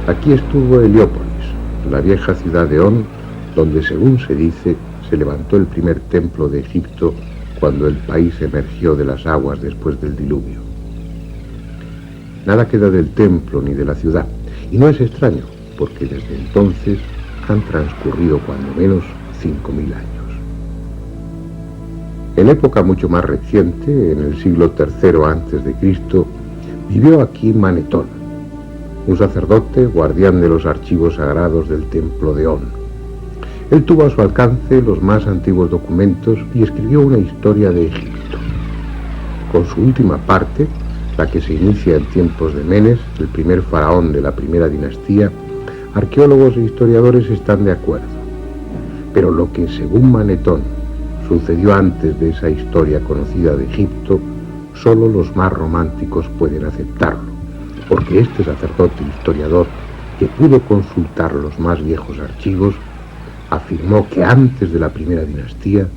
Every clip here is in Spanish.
Aquí estuvo Heliópolis, la vieja ciudad de On, donde, según se dice, se levantó el primer templo de Egipto cuando el país emergió de las aguas después del diluvio. Nada queda del templo ni de la ciudad, y no es extraño, porque desde entonces han transcurrido cuando menos 5.000 años. En época mucho más reciente, en el siglo III a.C., vivió aquí Manetón, un sacerdote guardián de los archivos sagrados del templo de On. Él tuvo a su alcance los más antiguos documentos y escribió una historia de Egipto. Con su última parte, la que se inicia en tiempos de Menes, el primer faraón de la primera dinastía, arqueólogos e historiadores están de acuerdo. Pero lo que, según Manetón, sucedió antes de esa historia conocida de Egipto, solo los más románticos pueden aceptarlo, porque este sacerdote historiador, que pudo consultar los más viejos archivos, afirmó que antes de la primera dinastía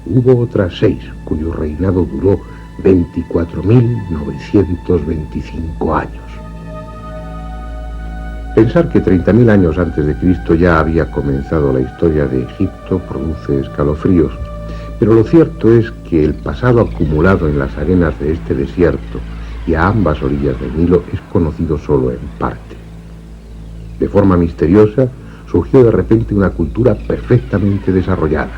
hubo otras 6 cuyo reinado duró 24.925 años. Pensar que 30.000 años antes de Cristo ya había comenzado la historia de Egipto produce escalofríos, pero lo cierto es que el pasado acumulado en las arenas de este desierto y a ambas orillas del Nilo es conocido solo en parte. De forma misteriosa, surgió de repente una cultura perfectamente desarrollada.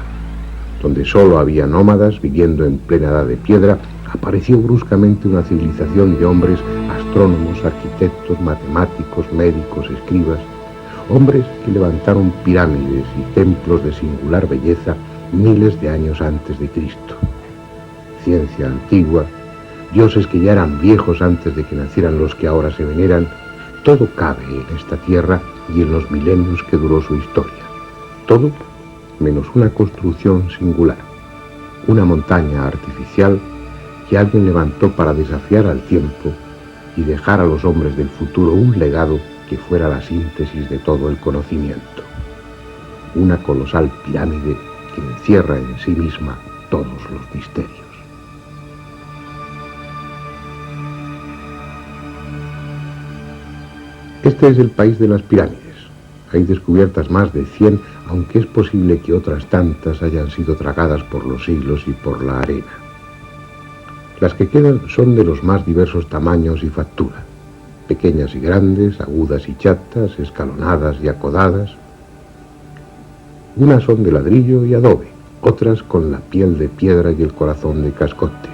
Donde solo había nómadas viviendo en plena edad de piedra, apareció bruscamente una civilización de hombres, astrónomos, arquitectos, matemáticos, médicos, escribas, hombres que levantaron pirámides y templos de singular belleza miles de años antes de Cristo. Ciencia antigua, dioses que ya eran viejos antes de que nacieran los que ahora se veneran, todo cabe en esta tierra y en los milenios que duró su historia. Todo menos una construcción singular, una montaña artificial que alguien levantó para desafiar al tiempo y dejar a los hombres del futuro un legado que fuera la síntesis de todo el conocimiento. Una colosal pirámide que encierra en sí misma todos los misterios. Este es el país de las pirámides. Hay descubiertas más de 100, aunque es posible que otras tantas hayan sido tragadas por los siglos y por la arena. Las que quedan son de los más diversos tamaños y factura, pequeñas y grandes, agudas y chatas, escalonadas y acodadas. Unas son de ladrillo y adobe, otras con la piel de piedra y el corazón de cascotes.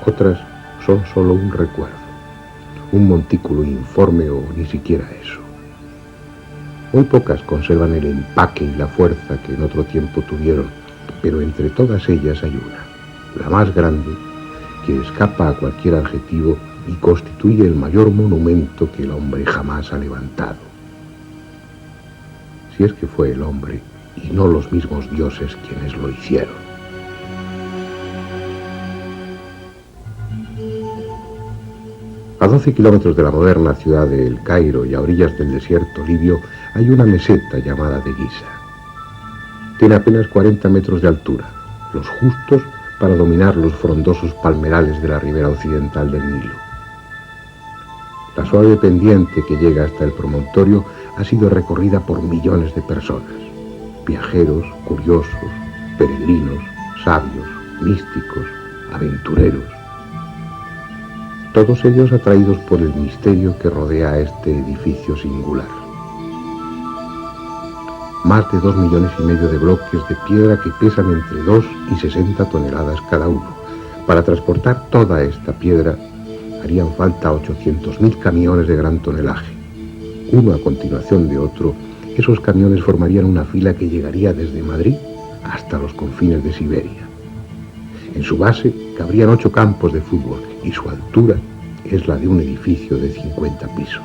Otras son solo un recuerdo, un montículo informe o ni siquiera eso. Muy pocas conservan el empaque y la fuerza que en otro tiempo tuvieron, pero entre todas ellas hay una, la más grande, que escapa a cualquier adjetivo y constituye el mayor monumento que el hombre jamás ha levantado. Si es que fue el hombre y no los mismos dioses quienes lo hicieron. A 12 kilómetros de la moderna ciudad de El Cairo y a orillas del desierto libio hay una meseta llamada de Giza. Tiene apenas 40 metros de altura, los justos para dominar los frondosos palmerales de la ribera occidental del Nilo. La suave pendiente que llega hasta el promontorio ha sido recorrida por millones de personas, viajeros, curiosos, peregrinos, sabios, místicos, aventureros. Todos ellos atraídos por el misterio que rodea a este edificio singular. Más de 2,5 millones de bloques de piedra que pesan entre 2 y 60 toneladas cada uno. Para transportar toda esta piedra harían falta 800.000 camiones de gran tonelaje. Uno a continuación de otro, esos camiones formarían una fila que llegaría desde Madrid hasta los confines de Siberia. En su base cabrían 8 campos de fútbol y su altura es la de un edificio de 50 pisos.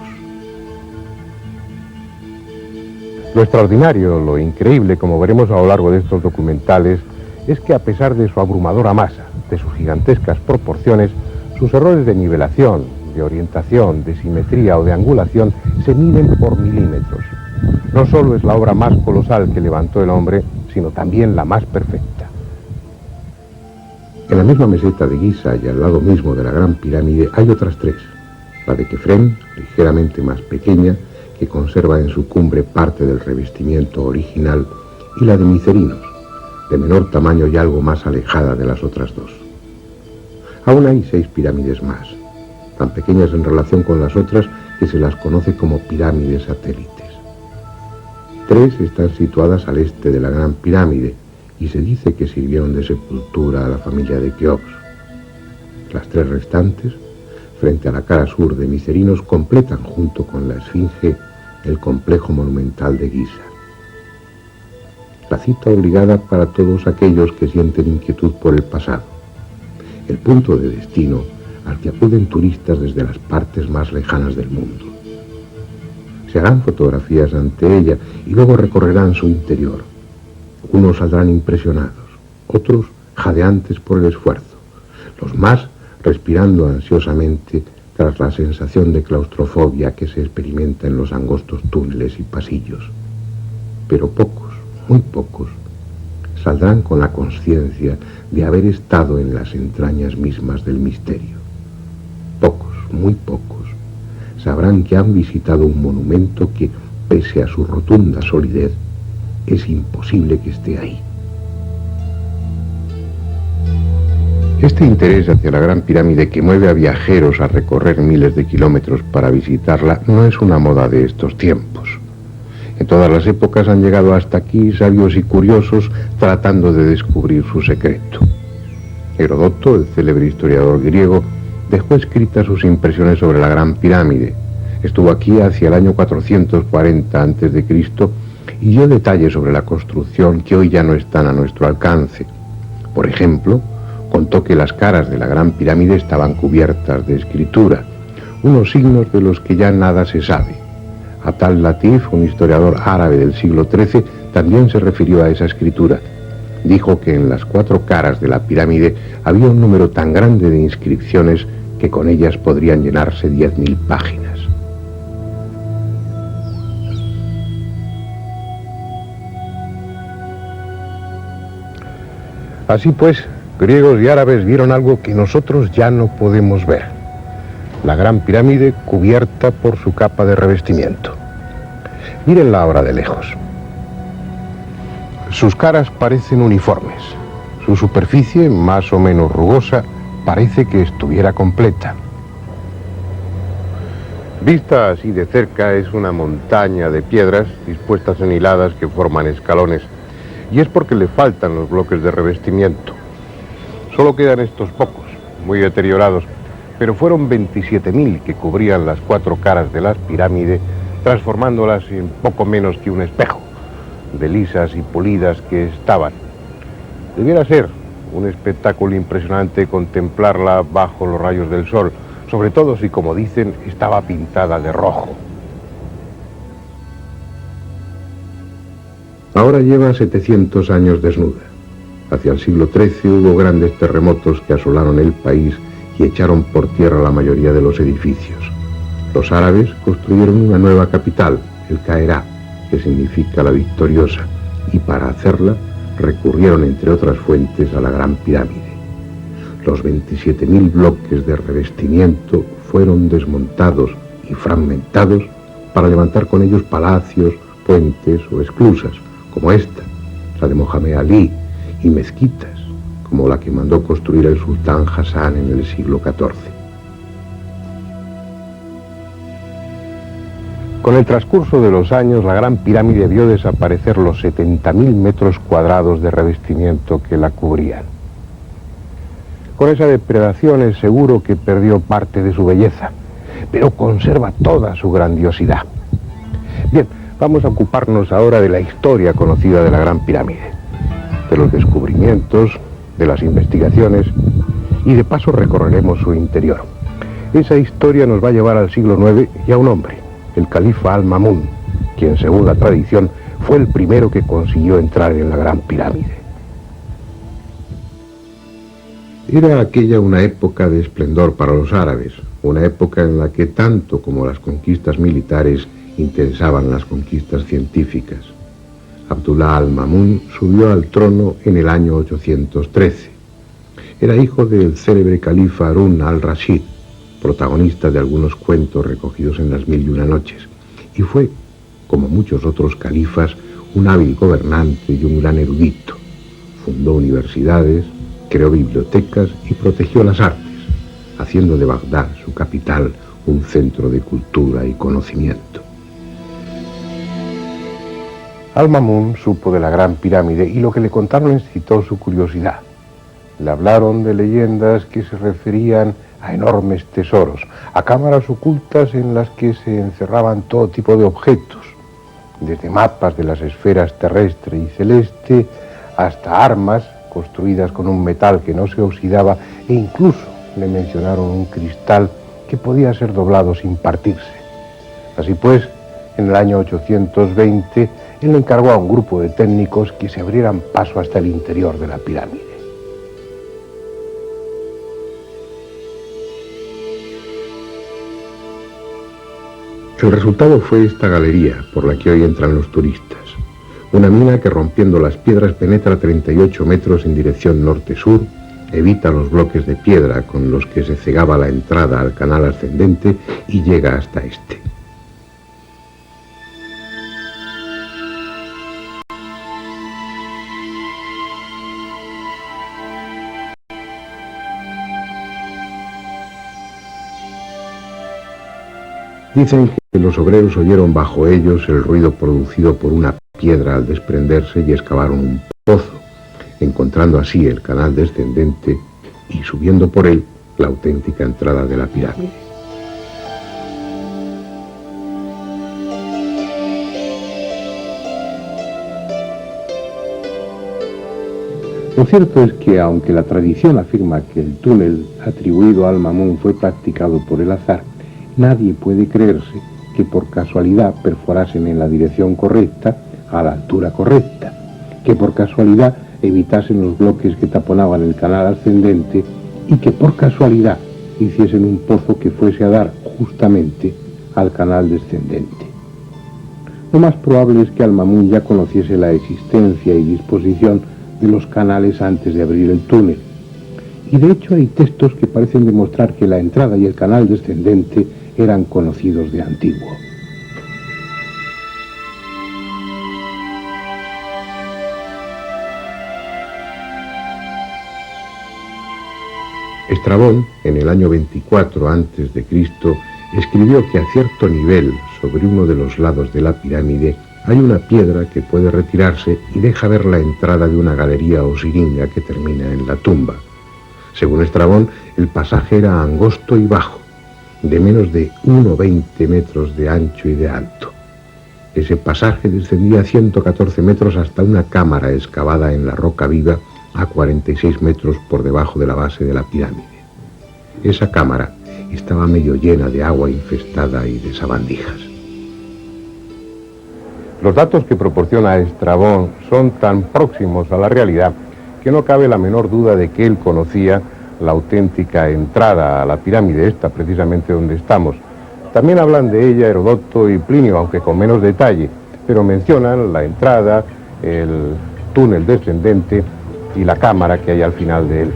Lo extraordinario, lo increíble, como veremos a lo largo de estos documentales, es que a pesar de su abrumadora masa, de sus gigantescas proporciones, sus errores de nivelación, de orientación, de simetría o de angulación se miden por milímetros. No solo es la obra más colosal que levantó el hombre, sino también la más perfecta. En la misma meseta de Giza y al lado mismo de la Gran Pirámide hay otras 3. La de Kefren, ligeramente más pequeña, que conserva en su cumbre parte del revestimiento original, y la de Micerinos, de menor tamaño y algo más alejada de las otras dos. Aún hay 6 pirámides más, tan pequeñas en relación con las otras que se las conoce como pirámides satélites. 3 están situadas al este de la Gran Pirámide y se dice que sirvieron de sepultura a la familia de Keops. Las 3 restantes, frente a la cara sur de Micerinos, completan junto con la Esfinge el complejo monumental de Giza. La cita obligada para todos aquellos que sienten inquietud por el pasado, el punto de destino al que acuden turistas desde las partes más lejanas del mundo. Se harán fotografías ante ella y luego recorrerán su interior. Unos saldrán impresionados, otros jadeantes por el esfuerzo, los más respirando ansiosamente tras la sensación de claustrofobia que se experimenta en los angostos túneles y pasillos. Pero pocos, muy pocos, saldrán con la conciencia de haber estado en las entrañas mismas del misterio. Pocos, muy pocos, sabrán que han visitado un monumento que, pese a su rotunda solidez, es imposible que esté ahí. Este interés hacia la Gran Pirámide, que mueve a viajeros a recorrer miles de kilómetros para visitarla, no es una moda de estos tiempos. En todas las épocas han llegado hasta aquí sabios y curiosos tratando de descubrir su secreto. Heródoto, el célebre historiador griego, dejó escritas sus impresiones sobre la Gran Pirámide. Estuvo aquí hacia el año 440 a.C. y dio detalles sobre la construcción que hoy ya no están a nuestro alcance. Por ejemplo, contó que las caras de la Gran Pirámide estaban cubiertas de escritura, unos signos de los que ya nada se sabe. Atal Latif, un historiador árabe del siglo XIII, también se refirió a esa escritura. Dijo que en las 4 caras de la pirámide había un número tan grande de inscripciones que con ellas podrían llenarse 10.000 páginas. Así pues, griegos y árabes vieron algo que nosotros ya no podemos ver: la Gran Pirámide cubierta por su capa de revestimiento. Mírenla ahora de lejos. Sus caras parecen uniformes. Su superficie, más o menos rugosa, parece que estuviera completa. Vista así de cerca, es una montaña de piedras dispuestas en hiladas que forman escalones, y es porque le faltan los bloques de revestimiento. Solo quedan estos pocos, muy deteriorados, pero fueron 27.000 que cubrían las 4 caras de la pirámide, transformándolas en poco menos que un espejo, de lisas y pulidas que estaban. Debiera ser un espectáculo impresionante contemplarla bajo los rayos del sol, sobre todo si, como dicen, estaba pintada de rojo. Ahora lleva 700 años desnuda. Hacia el siglo XIII hubo grandes terremotos que asolaron el país y echaron por tierra la mayoría de los edificios. Los árabes construyeron una nueva capital, el Cairá, que significa la victoriosa, y para hacerla recurrieron, entre otras fuentes, a la Gran Pirámide. Los 27.000 bloques de revestimiento fueron desmontados y fragmentados para levantar con ellos palacios, puentes o esclusas, como esta, la de Mohamed Ali, y mezquitas, como la que mandó construir el sultán Hassan en el siglo XIV. Con el transcurso de los años, la Gran Pirámide vio desaparecer los 70.000 metros cuadrados de revestimiento que la cubrían. Con esa depredación es seguro que perdió parte de su belleza, pero conserva toda su grandiosidad. Bien, vamos a ocuparnos ahora de la historia conocida de la Gran Pirámide, de los descubrimientos, de las investigaciones, y de paso recorreremos su interior. Esa historia nos va a llevar al siglo IX y a un hombre, el califa Al-Ma'mún, quien, según la tradición, fue el primero que consiguió entrar en la Gran Pirámide. Era aquella una época de esplendor para los árabes, una época en la que tanto como las conquistas militares interesaban las conquistas científicas. Abdullah al-Ma'mún subió al trono en el año 813. Era hijo del célebre califa Harún al-Rashid, protagonista de algunos cuentos recogidos en las Mil y una Noches, y fue, como muchos otros califas, un hábil gobernante y un gran erudito. Fundó universidades, creó bibliotecas y protegió las artes, haciendo de Bagdad, su capital, un centro de cultura y conocimiento. Al-Ma'mún supo de la Gran Pirámide y lo que le contaron excitó su curiosidad. Le hablaron de leyendas que se referían a enormes tesoros, a cámaras ocultas en las que se encerraban todo tipo de objetos, desde mapas de las esferas terrestre y celeste hasta armas construidas con un metal que no se oxidaba, e incluso le mencionaron un cristal que podía ser doblado sin partirse. Así pues, en el año 820, él encargó a un grupo de técnicos que se abrieran paso hasta el interior de la pirámide. El resultado fue esta galería por la que hoy entran los turistas. Una mina que rompiendo las piedras penetra 38 metros en dirección norte-sur, evita los bloques de piedra con los que se cegaba la entrada al canal ascendente y llega hasta este. Dicen que los obreros oyeron bajo ellos el ruido producido por una piedra al desprenderse y excavaron un pozo, encontrando así el canal descendente y subiendo por él la auténtica entrada de la pirámide. Lo cierto es que, aunque la tradición afirma que el túnel atribuido a Al-Ma'mún fue practicado por el azar, nadie puede creerse que por casualidad perforasen en la dirección correcta, a la altura correcta, que por casualidad evitasen los bloques que taponaban el canal ascendente y que por casualidad hiciesen un pozo que fuese a dar justamente al canal descendente. Lo más probable es que Al-Ma'mún ya conociese la existencia y disposición de los canales antes de abrir el túnel. Y de hecho hay textos que parecen demostrar que la entrada y el canal descendente eran conocidos de antiguo. Estrabón, en el año 24 a.C., escribió que a cierto nivel, sobre uno de los lados de la pirámide, hay una piedra que puede retirarse y deja ver la entrada de una galería o siringa que termina en la tumba. Según Estrabón, el pasaje era angosto y bajo, de menos de 1,20 metros de ancho y de alto. Ese pasaje descendía 114 metros hasta una cámara excavada en la roca viva a 46 metros por debajo de la base de la pirámide. Esa cámara estaba medio llena de agua infestada y de sabandijas. Los datos que proporciona Estrabón son tan próximos a la realidad que no cabe la menor duda de que él conocía la auténtica entrada a la pirámide, esta precisamente donde estamos. También hablan de ella Heródoto y Plinio, aunque con menos detalle, pero mencionan la entrada, el túnel descendente y la cámara que hay al final de él.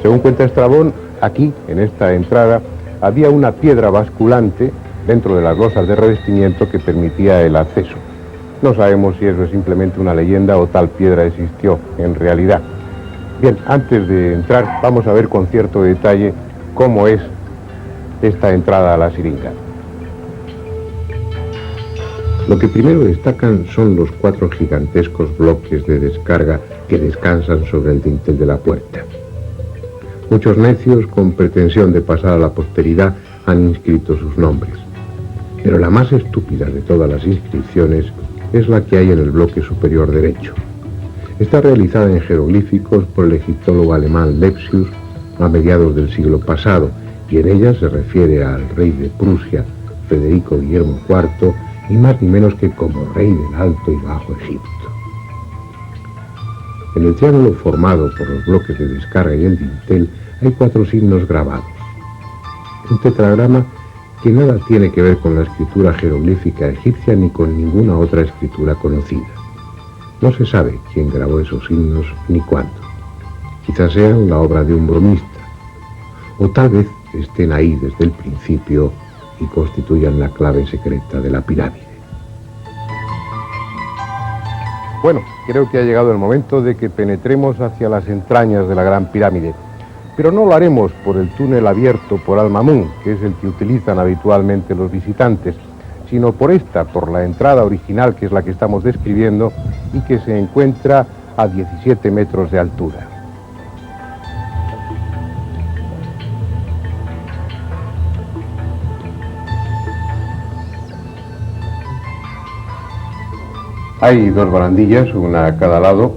Según cuenta Estrabón, aquí, en esta entrada, había una piedra basculante dentro de las losas de revestimiento que permitía el acceso. No sabemos si eso es simplemente una leyenda o tal piedra existió en realidad. Bien, antes de entrar, vamos a ver con cierto detalle cómo es esta entrada a la siringa. Lo que primero destacan son los 4 gigantescos bloques de descarga que descansan sobre el dintel de la puerta. Muchos necios, con pretensión de pasar a la posteridad, han inscrito sus nombres. Pero la más estúpida de todas las inscripciones es la que hay en el bloque superior derecho. Está realizada en jeroglíficos por el egiptólogo alemán Lepsius a mediados del siglo pasado, y en ella se refiere al rey de Prusia, Federico Guillermo IV, y más ni menos que como rey del Alto y Bajo Egipto. En el triángulo formado por los bloques de descarga y el dintel hay 4 signos grabados. Un tetragrama que nada tiene que ver con la escritura jeroglífica egipcia ni con ninguna otra escritura conocida. No se sabe quién grabó esos signos ni cuándo. Quizás sean la obra de un bromista, o tal vez estén ahí desde el principio y constituyan la clave secreta de la pirámide. Bueno, creo que ha llegado el momento de que penetremos hacia las entrañas de la Gran Pirámide, pero no lo haremos por el túnel abierto por Al-Mamun, que es el que utilizan habitualmente los visitantes, sino por la entrada original, que es la que estamos describiendo y que se encuentra a 17 metros de altura. Hay dos barandillas, una a cada lado,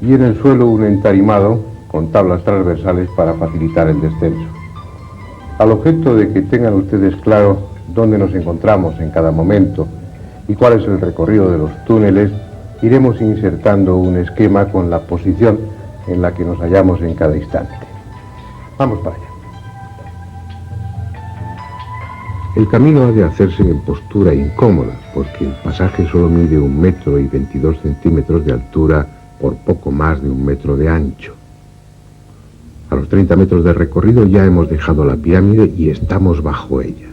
y en el suelo un entarimado con tablas transversales para facilitar el descenso. Al objeto de que tengan ustedes claro dónde nos encontramos en cada momento y cuál es el recorrido de los túneles, iremos insertando un esquema con la posición en la que nos hallamos en cada instante. Vamos para allá. El camino ha de hacerse en postura incómoda, porque el pasaje solo mide 1,22 m de altura por poco más de 1 metro de ancho. A los 30 metros de recorrido ya hemos dejado la pirámide y estamos bajo ella,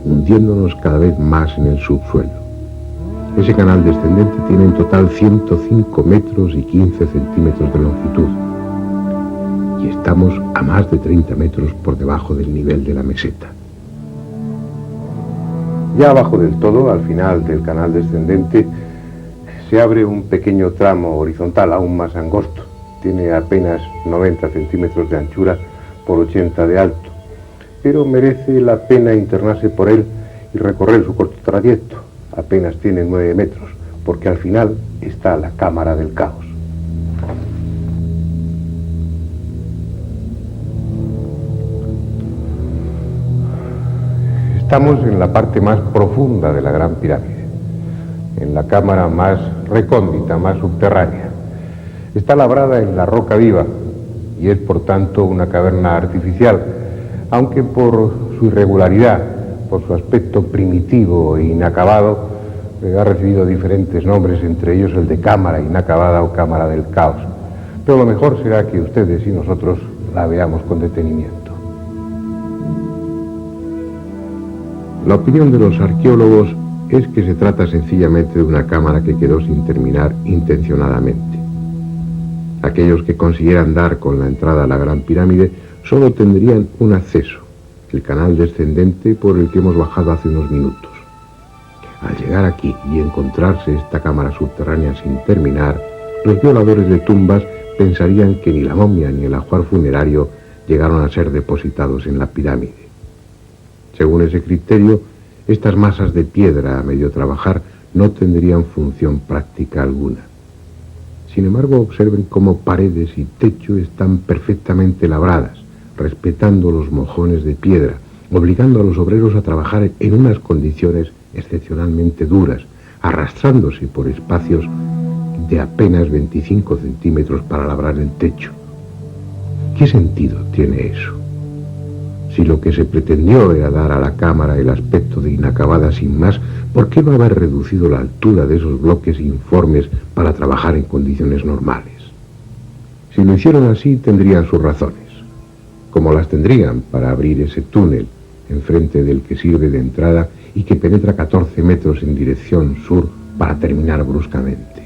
hundiéndonos cada vez más en el subsuelo. Ese canal descendente tiene en total 105 metros y 15 centímetros de longitud, y estamos a más de 30 metros por debajo del nivel de la meseta. Ya abajo del todo, al final del canal descendente, se abre un pequeño tramo horizontal aún más angosto. Tiene apenas 90 centímetros de anchura por 80 de alto, pero merece la pena internarse por él y recorrer su corto trayecto. Apenas tiene 9 metros, porque al final está la cámara del caos. Estamos en la parte más profunda de la Gran Pirámide, en la cámara más recóndita, más subterránea. Está labrada en la roca viva y es por tanto una caverna artificial, aunque por su irregularidad, por su aspecto primitivo e inacabado, ha recibido diferentes nombres, entre ellos el de cámara inacabada o cámara del caos. Pero lo mejor será que ustedes y nosotros la veamos con detenimiento. La opinión de los arqueólogos es que se trata sencillamente de una cámara que quedó sin terminar intencionadamente. Aquellos que consiguieran dar con la entrada a la Gran Pirámide solo tendrían un acceso, el canal descendente por el que hemos bajado hace unos minutos. Al llegar aquí y encontrarse esta cámara subterránea sin terminar, los violadores de tumbas pensarían que ni la momia ni el ajuar funerario llegaron a ser depositados en la pirámide. Según ese criterio, estas masas de piedra a medio trabajar no tendrían función práctica alguna. Sin embargo, observen cómo paredes y techo están perfectamente labradas, respetando los mojones de piedra, obligando a los obreros a trabajar en unas condiciones excepcionalmente duras, arrastrándose por espacios de apenas 25 centímetros para labrar el techo. ¿Qué sentido tiene eso? Si lo que se pretendió era dar a la cámara el aspecto de inacabada sin más, ¿por qué no haber reducido la altura de esos bloques informes para trabajar en condiciones normales? Si lo hicieron así, tendrían sus razones, como las tendrían para abrir ese túnel enfrente del que sirve de entrada y que penetra 14 metros en dirección sur para terminar bruscamente.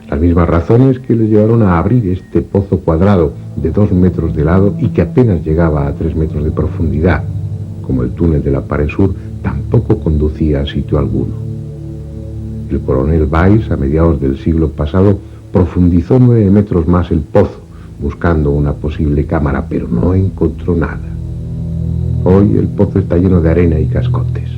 Las mismas razones que les llevaron a abrir este pozo cuadrado de 2 metros de lado y que apenas llegaba a 3 metros de profundidad, como el túnel de la pared sur, tampoco conducía a sitio alguno. El coronel Weiss, a mediados del siglo pasado, profundizó 9 metros más el pozo, buscando una posible cámara, pero no encontró nada. Hoy el pozo está lleno de arena y cascotes.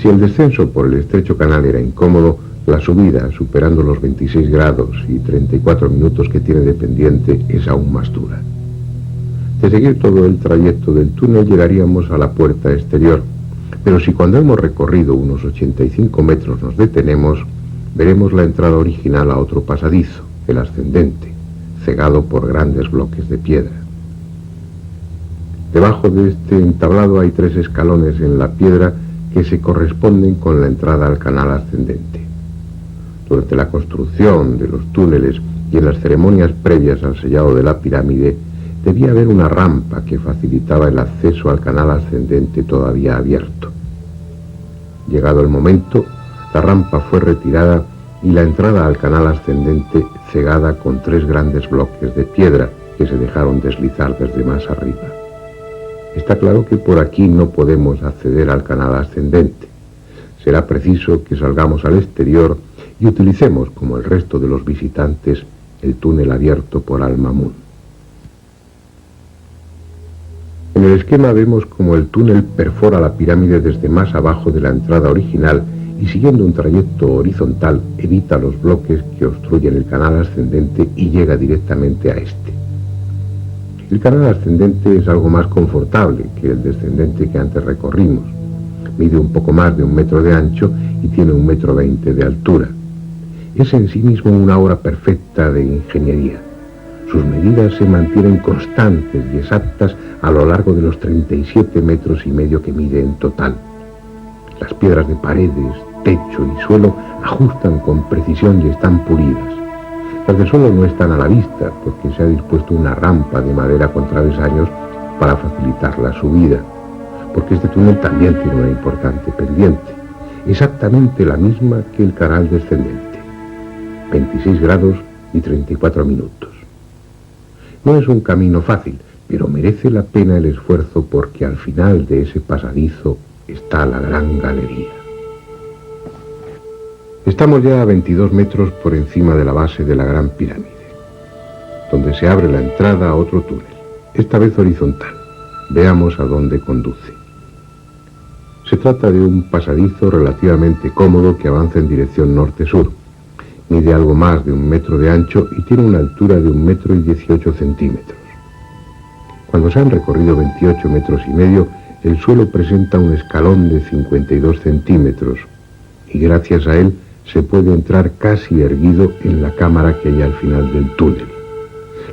Si el descenso por el estrecho canal era incómodo, la subida, superando los 26 grados y 34 minutos que tiene de pendiente, es aún más dura. De seguir todo el trayecto del túnel llegaríamos a la puerta exterior, pero si cuando hemos recorrido unos 85 metros nos detenemos, veremos la entrada original a otro pasadizo, el ascendente, cegado por grandes bloques de piedra. Debajo de este entablado hay 3 escalones en la piedra que se corresponden con la entrada al canal ascendente. Durante la construcción de los túneles y en las ceremonias previas al sellado de la pirámide, debía haber una rampa que facilitaba el acceso al canal ascendente todavía abierto. Llegado el momento, la rampa fue retirada y la entrada al canal ascendente cegada con 3 grandes bloques de piedra que se dejaron deslizar desde más arriba. Está claro que por aquí no podemos acceder al canal ascendente. Será preciso que salgamos al exterior y utilicemos, como el resto de los visitantes, el túnel abierto por Al-Mamun. En el esquema vemos como el túnel perfora la pirámide desde más abajo de la entrada original y, siguiendo un trayecto horizontal, evita los bloques que obstruyen el canal ascendente y llega directamente a este. El canal ascendente es algo más confortable que el descendente que antes recorrimos. Mide un poco más de 1 metro de ancho y tiene 1,20 m de altura. Es en sí mismo una obra perfecta de ingeniería. Sus medidas se mantienen constantes y exactas a lo largo de los 37,5 metros que mide en total. Las piedras de paredes, techo y suelo ajustan con precisión y están pulidas. Las del suelo no están a la vista porque se ha dispuesto una rampa de madera con travesaños para facilitar la subida, porque este túnel también tiene una importante pendiente, exactamente la misma que el canal descendente, 26 grados y 34 minutos. No es un camino fácil, pero merece la pena el esfuerzo porque al final de ese pasadizo está la gran galería. Estamos ya a 22 metros por encima de la base de la Gran Pirámide, donde se abre la entrada a otro túnel, esta vez horizontal. Veamos a dónde conduce. Se trata de un pasadizo relativamente cómodo que avanza en dirección norte-sur. Mide algo más de 1 metro de ancho y tiene una altura de 1,18 m. Cuando se han recorrido 28,5 metros, el suelo presenta un escalón de 52 centímetros y gracias a él se puede entrar casi erguido en la cámara que hay al final del túnel.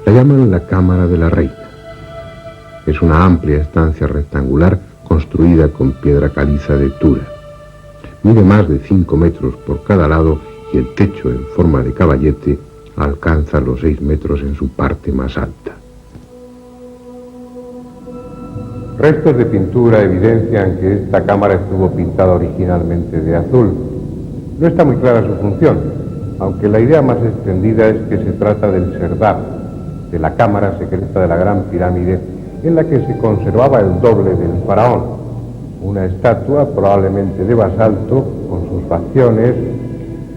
La llaman la Cámara de la Reina. Es una amplia estancia rectangular construida con piedra caliza de Tura. Mide más de 5 metros por cada lado y el techo en forma de caballete alcanza los 6 metros en su parte más alta. Restos de pintura evidencian que esta cámara estuvo pintada originalmente de azul. No está muy clara su función, aunque la idea más extendida es que se trata del serdab, de la cámara secreta de la Gran Pirámide, en la que se conservaba el doble del faraón, una estatua probablemente de basalto con sus facciones,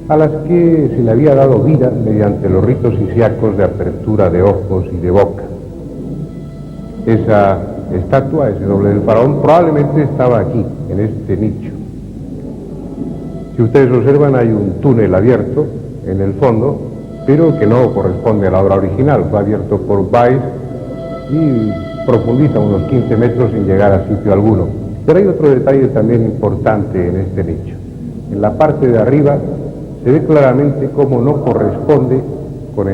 a las que se le había dado vida mediante los ritos isíacos de apertura de ojos y de boca. Esa estatua, ese doble del faraón, probablemente estaba aquí, en este nicho. Si ustedes observan, hay un túnel abierto en el fondo, pero que no corresponde a la obra original. Fue abierto por Weiss y profundiza unos 15 metros sin llegar a sitio alguno. Pero hay otro detalle también importante en este nicho. En la parte de arriba se ve claramente cómo no corresponde con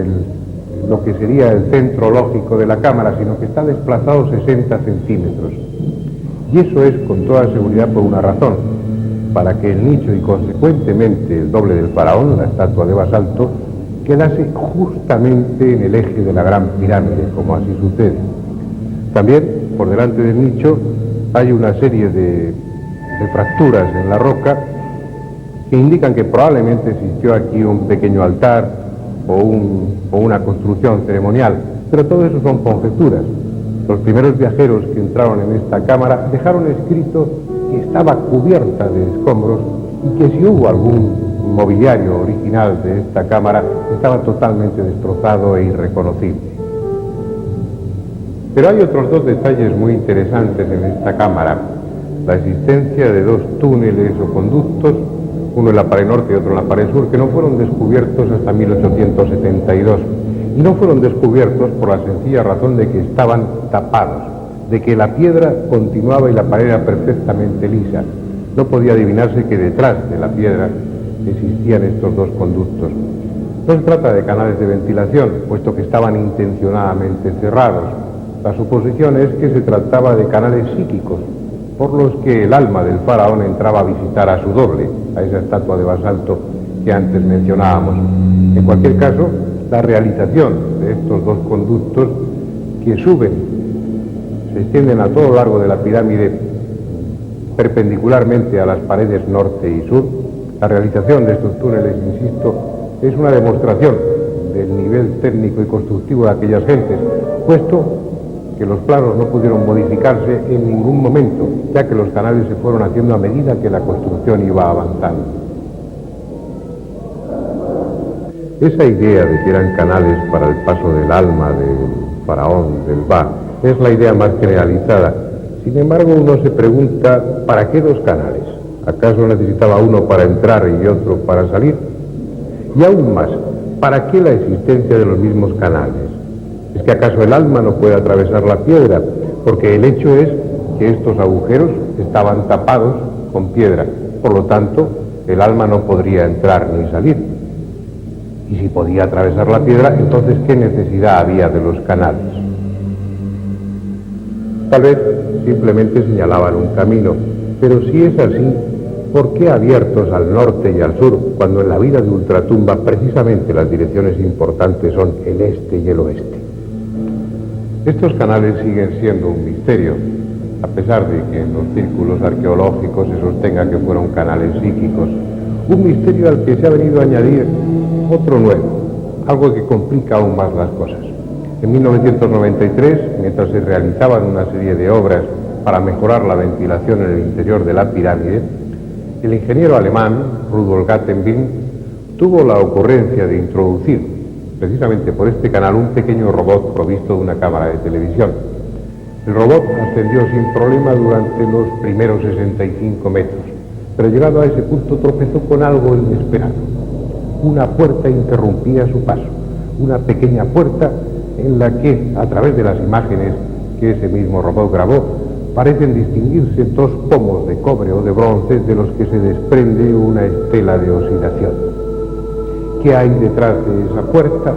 lo que sería el centro lógico de la cámara, sino que está desplazado 60 centímetros. Y eso es con toda seguridad por una razón: para que el nicho y consecuentemente el doble del faraón, la estatua de basalto, quedase justamente en el eje de la Gran Pirámide, como así sucede. También, por delante del nicho, hay una serie de fracturas en la roca que indican que probablemente existió aquí un pequeño altar o una construcción ceremonial, pero todo eso son conjeturas. Los primeros viajeros que entraron en esta cámara dejaron escrito que estaba cubierta de escombros y que si hubo algún mobiliario original de esta cámara estaba totalmente destrozado e irreconocible. Pero hay otros 2 detalles muy interesantes en esta cámara: la existencia de 2 túneles o conductos, uno en la pared norte y otro en la pared sur, que no fueron descubiertos hasta 1872, y no fueron descubiertos por la sencilla razón de que estaban tapados, de que la piedra continuaba y la pared era perfectamente lisa. No podía adivinarse que detrás de la piedra existían estos 2 conductos. No se trata de canales de ventilación, puesto que estaban intencionadamente cerrados. La suposición es que se trataba de canales psíquicos, por los que el alma del faraón entraba a visitar a su doble, a esa estatua de basalto que antes mencionábamos. En cualquier caso, la realización de estos 2 conductos que suben, se extienden a todo lo largo de la pirámide perpendicularmente a las paredes norte y sur. La realización de estos túneles, insisto, es una demostración del nivel técnico y constructivo de aquellas gentes, puesto que los planos no pudieron modificarse en ningún momento, ya que los canales se fueron haciendo a medida que la construcción iba avanzando. Esa idea de que eran canales para el paso del alma del faraón, del Ba, es la idea más generalizada. Sin embargo, uno se pregunta, ¿para qué dos canales? ¿Acaso necesitaba uno para entrar y otro para salir? Y aún más, ¿para qué la existencia de los mismos canales? ¿Es que acaso el alma no puede atravesar la piedra? Porque el hecho es que estos agujeros estaban tapados con piedra. Por lo tanto, el alma no podría entrar ni salir. Y si podía atravesar la piedra, entonces ¿qué necesidad había de los canales? Tal vez simplemente señalaban un camino, pero si es así, ¿por qué abiertos al norte y al sur, cuando en la vida de Ultratumba precisamente las direcciones importantes son el este y el oeste? Estos canales siguen siendo un misterio, a pesar de que en los círculos arqueológicos se sostenga que fueron canales psíquicos. Un misterio al que se ha venido a añadir otro nuevo, algo que complica aún más las cosas. En 1993, mientras se realizaban una serie de obras para mejorar la ventilación en el interior de la pirámide, el ingeniero alemán Rudolf Gattenbing tuvo la ocurrencia de introducir precisamente por este canal un pequeño robot provisto de una cámara de televisión. El robot ascendió sin problema durante los primeros 65 metros, pero llegado a ese punto tropezó con algo inesperado. Una puerta interrumpía su paso, una pequeña puerta en la que, a través de las imágenes que ese mismo robot grabó, parecen distinguirse dos pomos de cobre o de bronce de los que se desprende una estela de oscilación. ¿Qué hay detrás de esa puerta?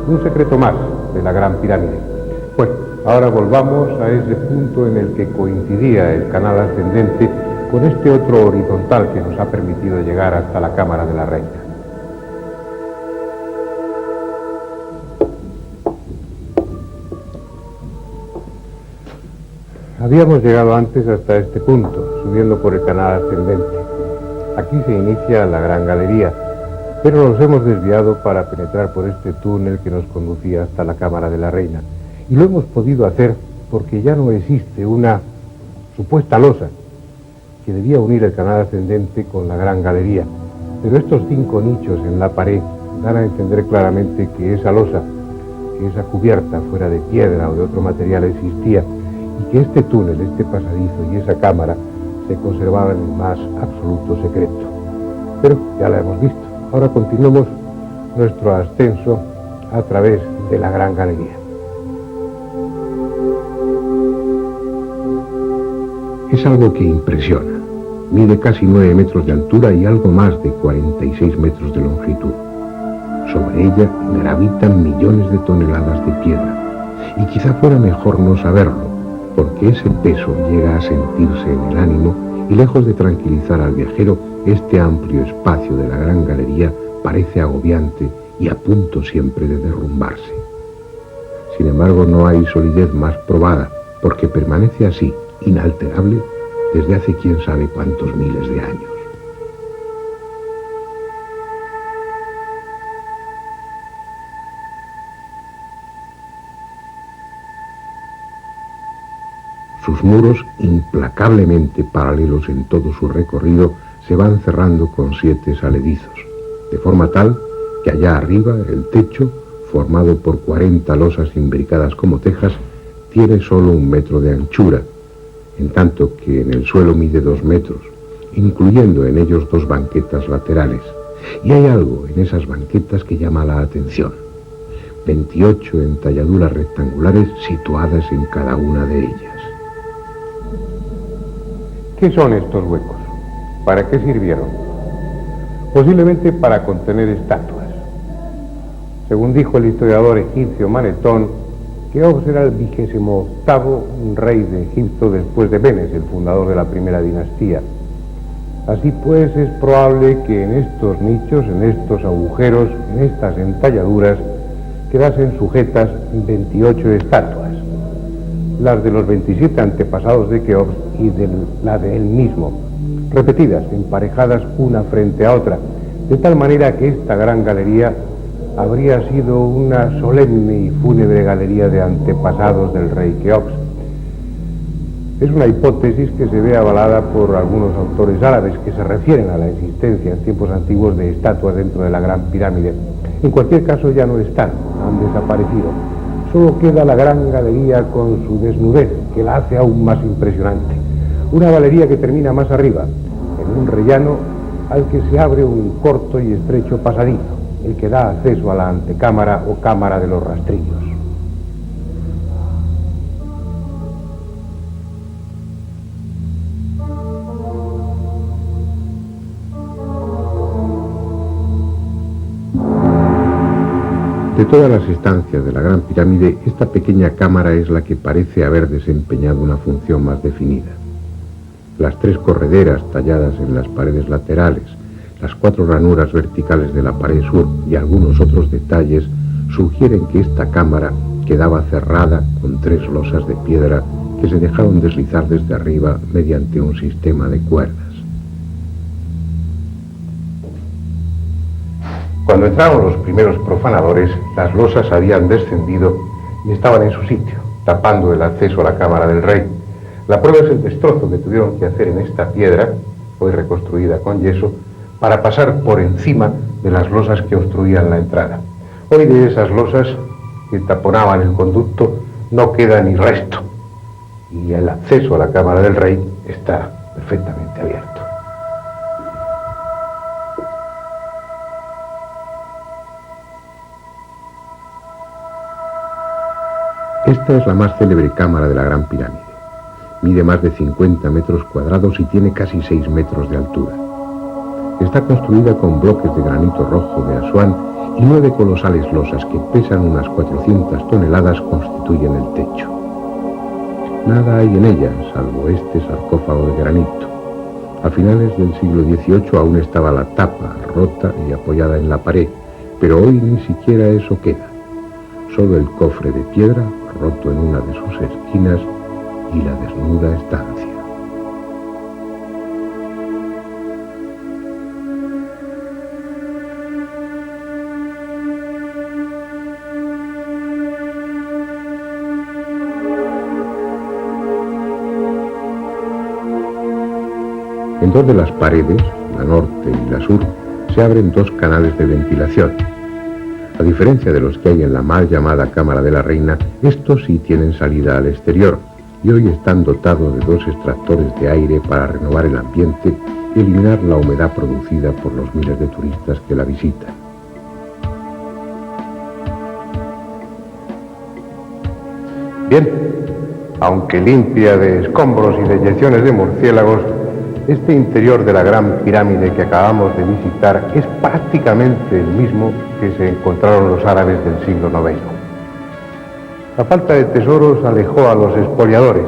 Un secreto más de la Gran Pirámide. Bueno, ahora volvamos a ese punto en el que coincidía el canal ascendente con este otro horizontal que nos ha permitido llegar hasta la Cámara de la Reina. Habíamos llegado antes hasta este punto, subiendo por el canal ascendente. Aquí se inicia la Gran Galería, pero nos hemos desviado para penetrar por este túnel que nos conducía hasta la Cámara de la Reina. Y lo hemos podido hacer porque ya no existe una supuesta losa que debía unir el canal ascendente con la Gran Galería. Pero estos 5 nichos en la pared dan a entender claramente que esa losa, que esa cubierta fuera de piedra o de otro material existía, y que este túnel, este pasadizo y esa cámara se conservaban en más absoluto secreto. Pero ya la hemos visto. Ahora continuemos nuestro ascenso a través de la Gran Galería. Es algo que impresiona. Mide casi 9 metros de altura y algo más de 46 metros de longitud. Sobre ella gravitan millones de toneladas de piedra. Y quizá fuera mejor no saberlo, porque ese peso llega a sentirse en el ánimo y lejos de tranquilizar al viajero, este amplio espacio de la Gran Galería parece agobiante y a punto siempre de derrumbarse. Sin embargo, no hay solidez más probada, porque permanece así, inalterable, desde hace quién sabe cuántos miles de años. Sus muros, implacablemente paralelos en todo su recorrido, se van cerrando con 7 saledizos, de forma tal que allá arriba el techo, formado por 40 losas imbricadas como tejas, tiene solo 1 metro de anchura, en tanto que en el suelo mide 2 metros, incluyendo en ellos 2 banquetas laterales. Y hay algo en esas banquetas que llama la atención. 28 entalladuras rectangulares situadas en cada una de ellas. ¿Qué son estos huecos? ¿Para qué sirvieron? Posiblemente para contener estatuas. Según dijo el historiador egipcio Manetón, Keops era el 28º rey de Egipto después de Menes, el fundador de la primera dinastía. Así pues, es probable que en estos nichos, en estos agujeros, en estas entalladuras, quedasen sujetas 28 estatuas, las de los 27 antepasados de Keops y la de él mismo, repetidas, emparejadas una frente a otra, de tal manera que esta gran galería habría sido una solemne y fúnebre galería de antepasados del rey Keops. Es una hipótesis que se ve avalada por algunos autores árabes que se refieren a la existencia en tiempos antiguos de estatuas dentro de la Gran Pirámide. En cualquier caso ya no están, han desaparecido. Solo queda la gran galería con su desnudez, que la hace aún más impresionante. Una galería que termina más arriba, en un rellano al que se abre un corto y estrecho pasadizo, el que da acceso a la antecámara o cámara de los rastrillos. De todas las estancias de la Gran Pirámide, esta pequeña cámara es la que parece haber desempeñado una función más definida. Las 3 correderas talladas en las paredes laterales, las 4 ranuras verticales de la pared sur y algunos otros detalles sugieren que esta cámara quedaba cerrada con 3 losas de piedra que se dejaron deslizar desde arriba mediante un sistema de cuerdas. Cuando entraron los primeros profanadores, las losas habían descendido y estaban en su sitio, tapando el acceso a la cámara del rey. La prueba es el destrozo que tuvieron que hacer en esta piedra, hoy reconstruida con yeso, para pasar por encima de las losas que obstruían la entrada. Hoy de esas losas que taponaban el conducto no queda ni resto, y el acceso a la cámara del rey está perfectamente abierto. Esta es la más célebre cámara de la Gran Pirámide. Mide más de 50 metros cuadrados y tiene casi 6 metros de altura. Está construida con bloques de granito rojo de Asuán y 9 colosales losas que pesan unas 400 toneladas constituyen el techo. Nada hay en ella, salvo este sarcófago de granito. A finales del siglo XVIII aún estaba la tapa rota y apoyada en la pared, pero hoy ni siquiera eso queda. Solo el cofre de piedra, roto en una de sus esquinas, y la desnuda estancia. En 2 de las paredes, la norte y la sur, se abren 2 canales de ventilación. A diferencia de los que hay en la mal llamada Cámara de la Reina, estos sí tienen salida al exterior y hoy están dotados de 2 extractores de aire para renovar el ambiente y eliminar la humedad producida por los miles de turistas que la visitan. Bien, aunque limpia de escombros y de eyecciones de murciélagos, este interior de la Gran Pirámide que acabamos de visitar es prácticamente el mismo que se encontraron los árabes del siglo IX. La falta de tesoros alejó a los expoliadores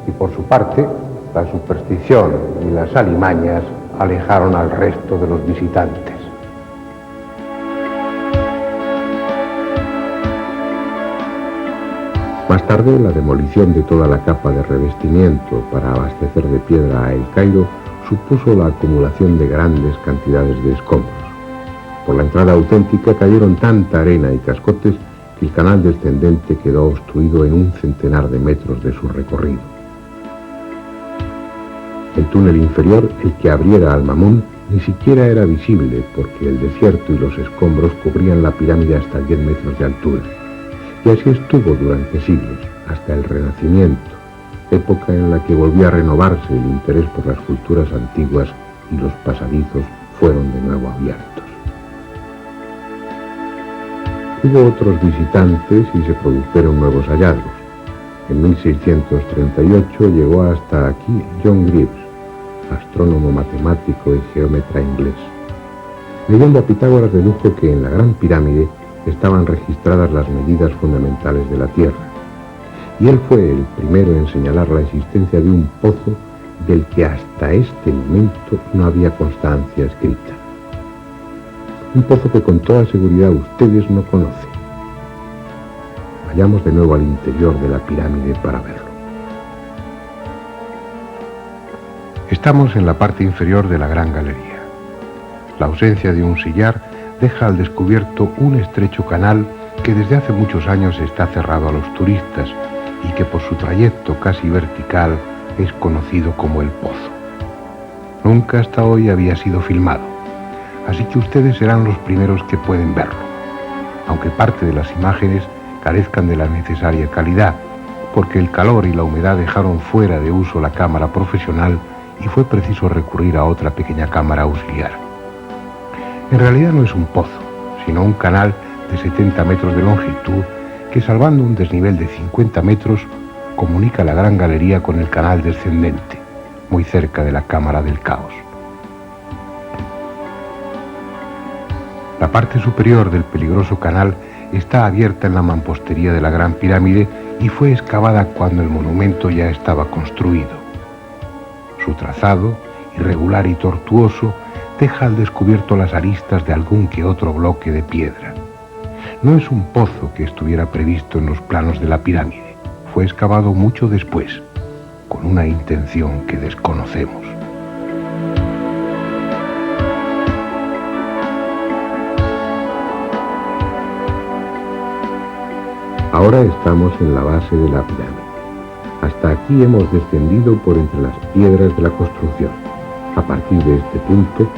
y por su parte la superstición y las alimañas alejaron al resto de los visitantes. Más tarde, la demolición de toda la capa de revestimiento para abastecer de piedra a El Cairo supuso la acumulación de grandes cantidades de escombros. Por la entrada auténtica cayeron tanta arena y cascotes que el canal descendente quedó obstruido en un centenar de metros de su recorrido. El túnel inferior, el que abriera al Mamún, ni siquiera era visible porque el desierto y los escombros cubrían la pirámide hasta 10 metros de altura. Y así estuvo durante siglos, hasta el Renacimiento, época en la que volvió a renovarse el interés por las culturas antiguas y los pasadizos fueron de nuevo abiertos. Hubo otros visitantes y se produjeron nuevos hallazgos. En 1638 llegó hasta aquí John Greaves, astrónomo matemático y geómetra inglés. Leyendo a Pitágoras dedujo que en la Gran Pirámide estaban registradas las medidas fundamentales de la Tierra, y él fue el primero en señalar la existencia de un pozo del que hasta este momento no había constancia escrita. Un pozo que con toda seguridad ustedes no conocen, vayamos de nuevo al interior de la pirámide para verlo. Estamos en la parte inferior de la gran galería. La ausencia de un sillar deja al descubierto un estrecho canal que desde hace muchos años está cerrado a los turistas y que por su trayecto casi vertical es conocido como el Pozo. Nunca hasta hoy había sido filmado, así que ustedes serán los primeros que pueden verlo, aunque parte de las imágenes carezcan de la necesaria calidad, porque el calor y la humedad dejaron fuera de uso la cámara profesional y fue preciso recurrir a otra pequeña cámara auxiliar. En realidad no es un pozo, sino un canal de 70 metros de longitud que, salvando un desnivel de 50 metros, comunica la gran galería con el canal descendente, muy cerca de la Cámara del Caos. La parte superior del peligroso canal está abierta en la mampostería de la Gran Pirámide y fue excavada cuando el monumento ya estaba construido. Su trazado, irregular y tortuoso, deja al descubierto las aristas de algún que otro bloque de piedra. No es un pozo que estuviera previsto en los planos de la pirámide. Fue excavado mucho después, con una intención que desconocemos. Ahora estamos en la base de la pirámide. Hasta aquí hemos descendido por entre las piedras de la construcción. A partir de este punto,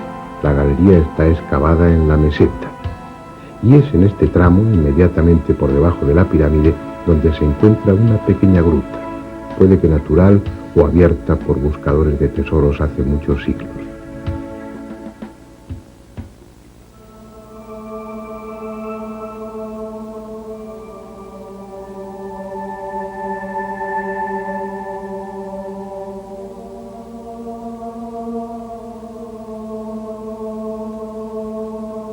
la galería está excavada en la meseta. Y es en este tramo, inmediatamente por debajo de la pirámide, donde se encuentra una pequeña gruta, puede que natural o abierta por buscadores de tesoros hace muchos siglos.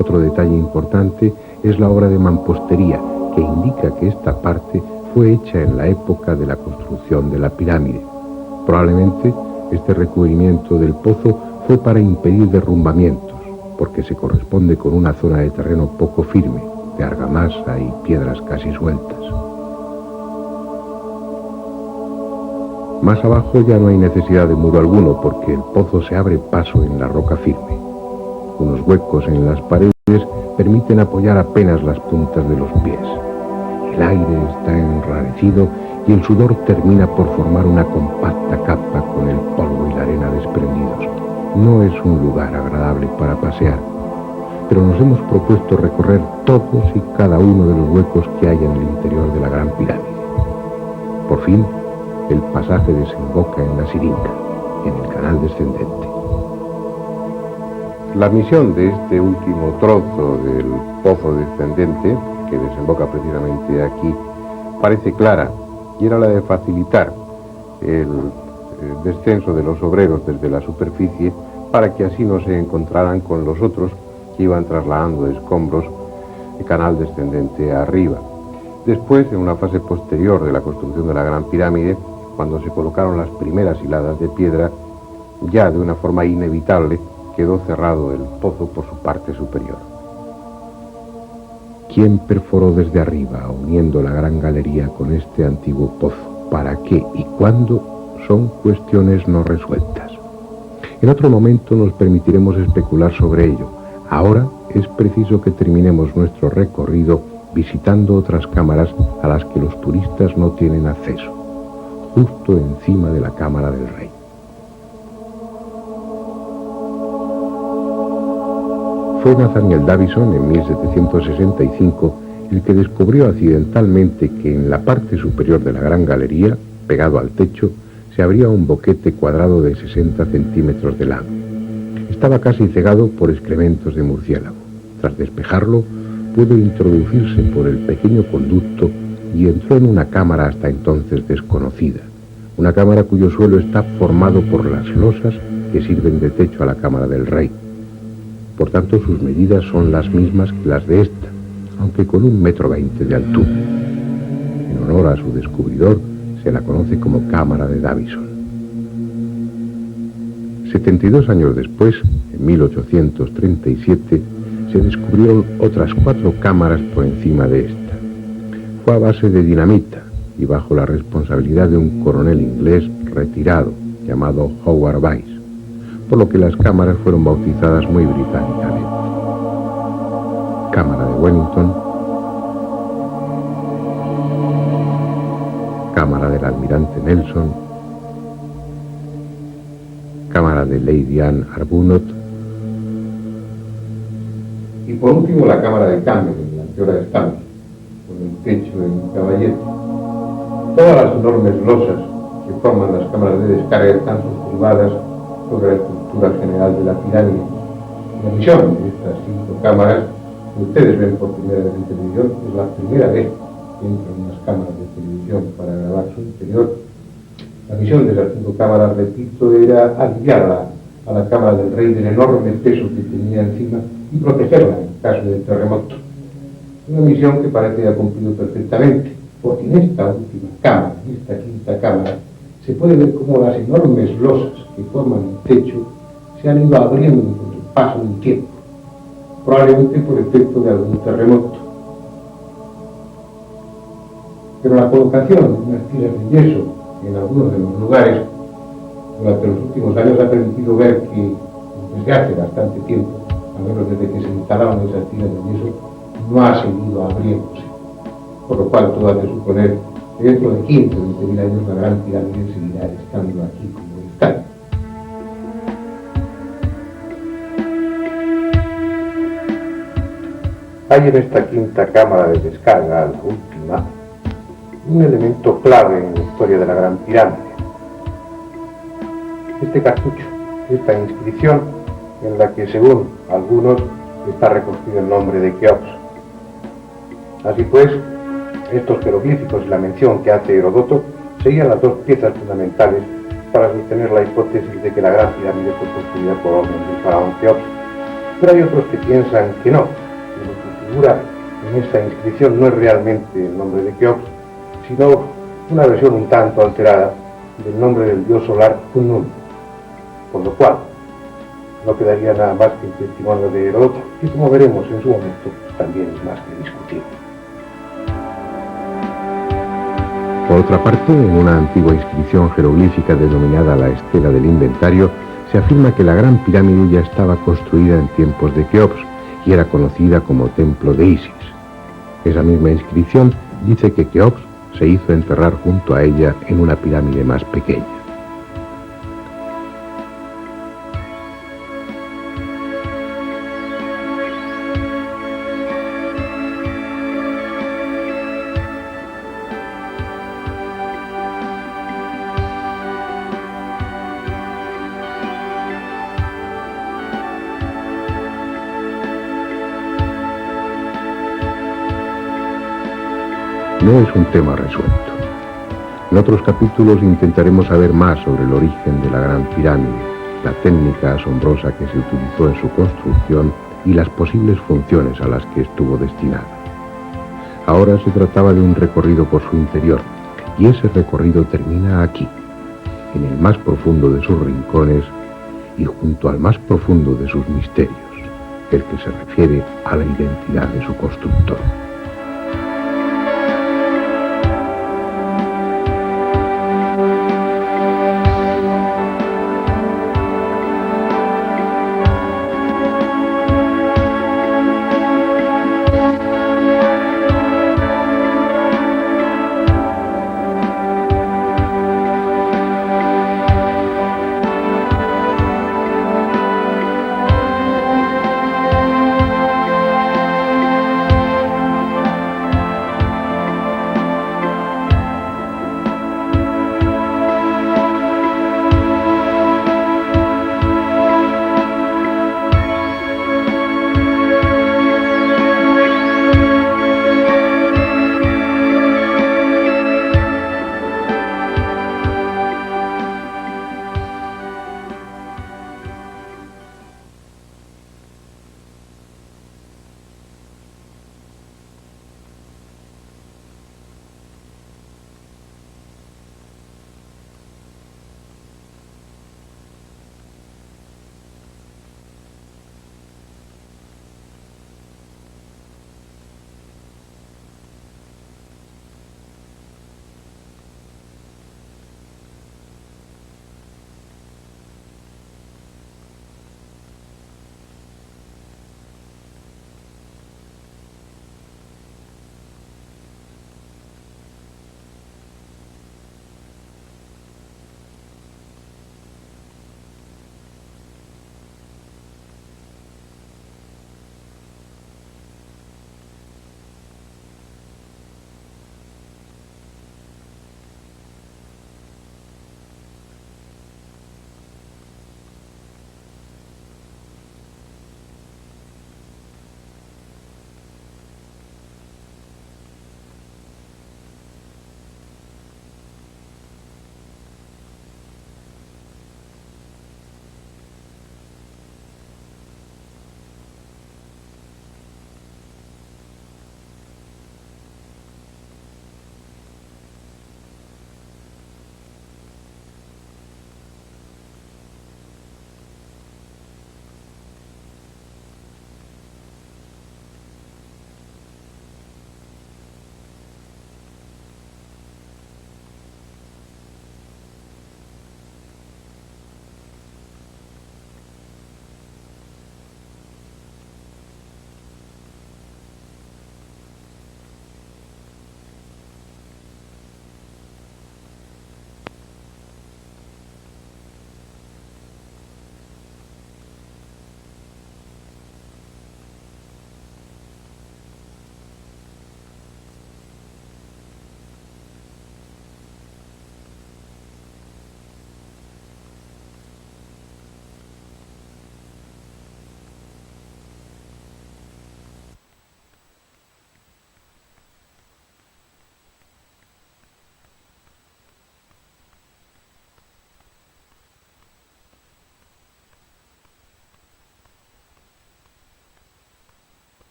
Otro detalle importante es la obra de mampostería, que indica que esta parte fue hecha en la época de la construcción de la pirámide. Probablemente este recubrimiento del pozo fue para impedir derrumbamientos, porque se corresponde con una zona de terreno poco firme, de argamasa y piedras casi sueltas. Más abajo ya no hay necesidad de muro alguno, porque el pozo se abre paso en la roca firme. Unos huecos en las paredes permiten apoyar apenas las puntas de los pies. El aire está enrarecido y el sudor termina por formar una compacta capa con el polvo y la arena desprendidos. No es un lugar agradable para pasear, pero nos hemos propuesto recorrer todos y cada uno de los huecos que hay en el interior de la Gran Pirámide. Por fin, el pasaje desemboca en la Siringa, en el canal descendente. La misión de este último trozo del pozo descendente, que desemboca precisamente aquí, parece clara, y era la de facilitar el descenso de los obreros desde la superficie para que así no se encontraran con los otros que iban trasladando escombros el canal descendente arriba. Después, en una fase posterior de la construcción de la Gran Pirámide, cuando se colocaron las primeras hiladas de piedra, ya de una forma inevitable quedó cerrado el pozo por su parte superior. ¿Quién perforó desde arriba, uniendo la gran galería con este antiguo pozo? ¿Para qué y cuándo? Son cuestiones no resueltas. En otro momento nos permitiremos especular sobre ello. Ahora es preciso que terminemos nuestro recorrido visitando otras cámaras a las que los turistas no tienen acceso, justo encima de la Cámara del Rey. Fue Nathaniel Davison, en 1765, el que descubrió accidentalmente que en la parte superior de la gran galería, pegado al techo, se abría un boquete cuadrado de 60 centímetros de lado. Estaba casi cegado por excrementos de murciélago. Tras despejarlo, pudo introducirse por el pequeño conducto y entró en una cámara hasta entonces desconocida. Una cámara cuyo suelo está formado por las losas que sirven de techo a la Cámara del Rey. Por tanto, sus medidas son las mismas que las de esta, aunque con 1,20 m de altura. En honor a su descubridor, se la conoce como Cámara de Davison. 72 años después, en 1837, se descubrieron otras 4 cámaras por encima de esta. fue a base de dinamita y bajo la responsabilidad de un coronel inglés retirado llamado Howard Weiss, por lo que las cámaras fueron bautizadas muy británicamente. Cámara de Wellington, cámara del almirante Nelson, cámara de Lady Anne Arbuthnot y por último la cámara de Campbell, en la que ahora estamos, con el techo en caballete. Todas las enormes losas que forman las cámaras de descarga están suscribadas sobre la estructura general de la pirámide. La misión de estas 5 cámaras, que ustedes ven por primera vez en televisión, es la primera vez que entran unas cámaras de televisión para grabar su interior. La misión de las 5 cámaras, repito, era aliviar a la cámara del rey del enorme peso que tenía encima y protegerla en caso de terremoto. Una misión que parece haber cumplido perfectamente, porque en esta última cámara, en esta 5ª cámara, se puede ver cómo las enormes losas que forman el techo se han ido abriendo con el paso del tiempo, probablemente por efecto de algún terremoto. Pero la colocación de unas tiras de yeso en algunos de los lugares durante los últimos años ha permitido ver que desde hace bastante tiempo, al menos desde que se instalaron esas tiras de yeso, no ha seguido abriéndose, por lo cual todo hace suponer que dentro de 15 o 20 mil años la gran pirámide seguirá estando aquí como está. Hay en esta 5ª cámara de descarga, la última, un elemento clave en la historia de la gran pirámide. Este cartucho, esta inscripción en la que, según algunos, está recogido el nombre de Keops. Así pues, estos jeroglíficos y la mención que hace Heródoto serían las 2 piezas fundamentales para sostener la hipótesis de que la gran pirámide fue construida por orden del faraón Keops. Pero hay otros que piensan que no, que lo que figura en esta inscripción no es realmente el nombre de Keops, sino una versión un tanto alterada del nombre del dios solar Khnum, por lo cual no quedaría nada más que el testimonio de Heródoto, que como veremos en su momento también es más que discutible. Por otra parte, en una antigua inscripción jeroglífica denominada la Estela del Inventario, se afirma que la Gran Pirámide ya estaba construida en tiempos de Keops y era conocida como Templo de Isis. Esa misma inscripción dice que Keops se hizo enterrar junto a ella en una pirámide más pequeña. No es un tema resuelto. En otros capítulos intentaremos saber más sobre el origen de la Gran Pirámide, la técnica asombrosa que se utilizó en su construcción y las posibles funciones a las que estuvo destinada. Ahora se trataba de un recorrido por su interior, y ese recorrido termina aquí, en el más profundo de sus rincones y junto al más profundo de sus misterios, el que se refiere a la identidad de su constructor.